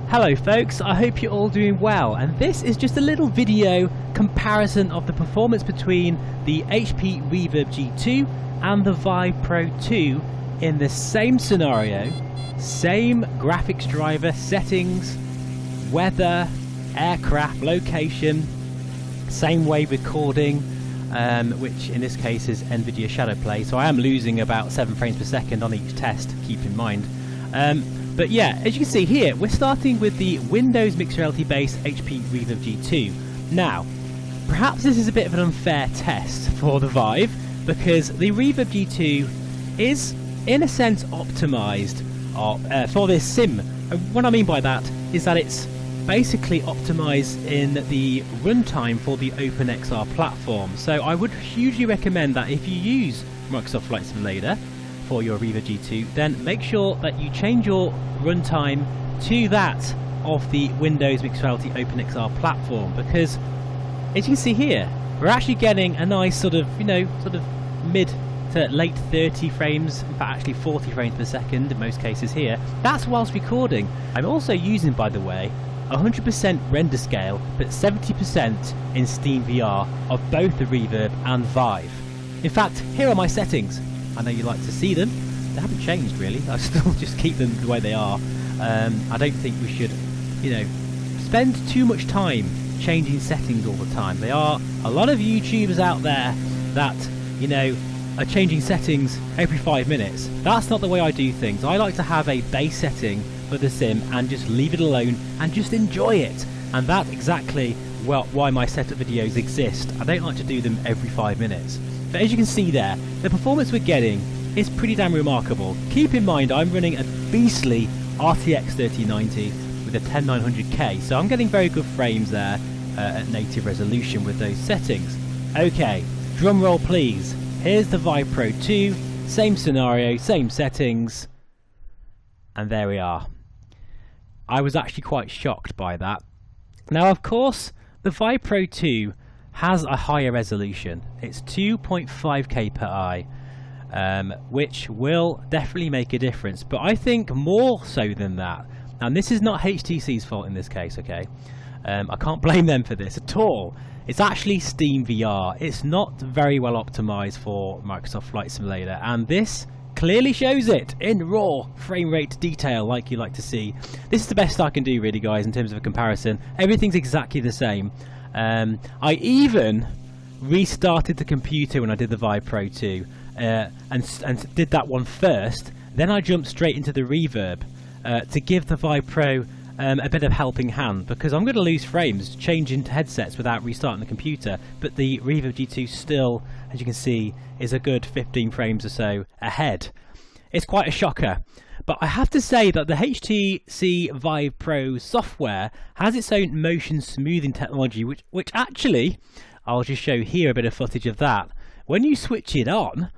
Hello folks, I hope you're all doing well, and this is just a little video comparison of the performance between the HP Reverb G2 and the Vive Pro 2 in the same scenario, same graphics driver, settings, weather, aircraft, location, same wave recording, which in this case is NVIDIA Shadow Play, so I am losing about 7 frames per second on each test, keep in mind. But yeah, as you can see here, we're starting with the Windows Mixed Reality based HP Reverb G2. Now, perhaps this is a bit of an unfair test for the Vive, because the Reverb G2 is, in a sense, optimised for this sim. And what I mean by that is that it's basically optimised in the runtime for the OpenXR platform. So I would hugely recommend that if you use Microsoft Flight Simulator for your Reverb G2, then make sure that you change your runtime to that of the Windows Mixed Reality OpenXR platform, because as you can see here, we're actually getting a nice sort of mid to late 30 frames, in fact actually 40 frames per second in most cases here. That's whilst recording. I'm also using, by the way, 100% render scale, but 70% in SteamVR of both the Reverb and Vive. In fact, here are my settings. I know you like to see them. They haven't changed really. I still just keep them the way they are. I don't think we should, spend too much time changing settings all the time. There are a lot of YouTubers out there that, are changing settings every 5 minutes. That's not the way I do things. I like to have a base setting for the sim and just leave it alone and just enjoy it. And that's exactly why my setup videos exist. I don't like to do them every 5 minutes. But as you can see there, the performance we're getting is pretty damn remarkable. Keep in mind I'm running a beastly RTX 3090 with a 10900K, so I'm getting very good frames there at native resolution with those settings. Okay, drum roll please. Here's the Vive Pro 2, same scenario, same settings, and there we are. I was actually quite shocked by that. Now of course, the Vive Pro 2 has a higher resolution. It's 2.5K per eye, which will definitely make a difference, but I think more so than that, and this is not HTC's fault in this case, okay? I can't blame them for this at all. It's actually SteamVR. It's not very well optimized for Microsoft Flight Simulator, and this clearly shows it in raw frame rate detail like you like to see. This is the best I can do really, guys, in terms of a comparison. Everything's exactly the same. I even restarted the computer when I did the Vive Pro 2 and did that one first. Then I jumped straight into the Reverb to give the Vive Pro a bit of helping hand, because I'm going to lose frames changing headsets without restarting the computer, but the Reverb G2 still, as you can see, is a good 15 frames or so ahead. It's quite a shocker. But I have to say that the HTC Vive Pro software has its own motion smoothing technology, which actually, I'll just show here a bit of footage of that. When you switch it on,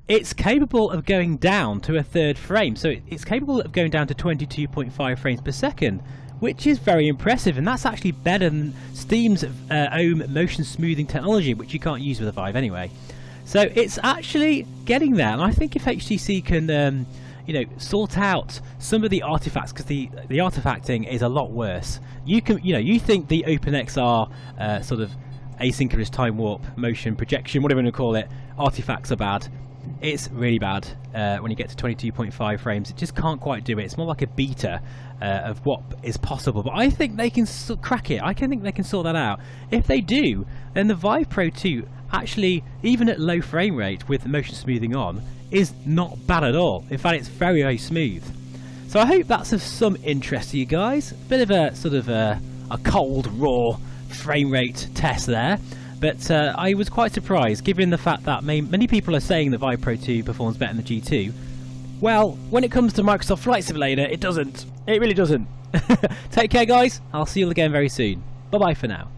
it's capable of going down to a third frame. So it's capable of going down to 22.5 frames per second, which is very impressive. And that's actually better than Steam's own motion smoothing technology, which you can't use with a Vive anyway. So it's actually getting there. And I think if HTC can sort out some of the artifacts, because the artifacting is a lot worse. You think the OpenXR sort of asynchronous time warp motion projection, whatever you want to call it, artifacts are bad. It's really bad when you get to 22.5 frames. It just can't quite do it. It's more like a beta of what is possible. But I think they can crack it. I think they can sort that out. If they do, then the Vive Pro 2 actually, even at low frame rate with motion smoothing on, is not bad at all. In fact, it's very, very smooth. So I hope that's of some interest to you guys. A bit of a sort of a cold, raw frame rate test there. But I was quite surprised, given the fact that many people are saying the Vive Pro 2 performs better than the G2. Well, when it comes to Microsoft Flight Simulator, it doesn't. It really doesn't. Take care, guys. I'll see you all again very soon. Bye-bye for now.